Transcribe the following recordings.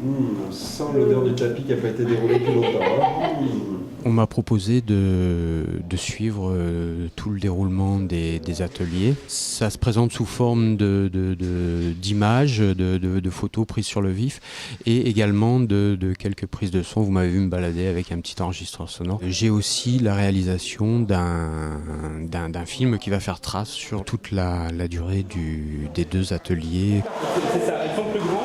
On sent l'odeur du tapis qui n'a pas été déroulé depuis longtemps. On m'a proposé de suivre tout le déroulement des ateliers. Ça se présente sous forme d'images, de photos prises sur le vif et également de quelques prises de son. Vous m'avez vu me balader avec un petit enregistreur sonore. J'ai aussi la réalisation d'un film qui va faire trace sur toute la durée des 2 ateliers. C'est ça, elles sont plus grandes.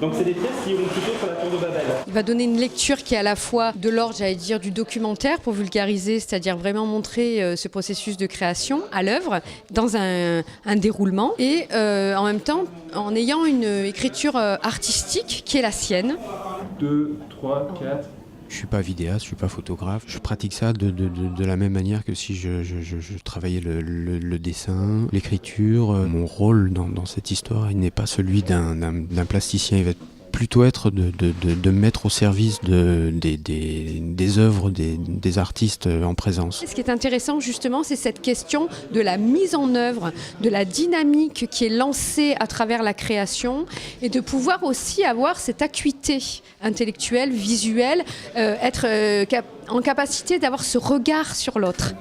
Donc c'est des pièces qui iront plutôt sur la tour de Babel. Il va donner une lecture qui est à la fois de l'ordre, j'allais dire, du documentaire pour vulgariser, c'est-à-dire vraiment montrer ce processus de création à l'œuvre dans un déroulement et en même temps en ayant une écriture artistique qui est la sienne. 2, 3, 4... Je suis pas vidéaste, je suis pas photographe. Je pratique ça de la même manière que si je travaillais le dessin, l'écriture. Mon rôle dans cette histoire, il n'est pas celui d'un plasticien. Il va plutôt être de mettre au service des œuvres des artistes en présence. Ce qui est intéressant justement, c'est cette question de la mise en œuvre, de la dynamique qui est lancée à travers la création et de pouvoir aussi avoir cette acuité intellectuelle, visuelle, être en capacité d'avoir ce regard sur l'autre.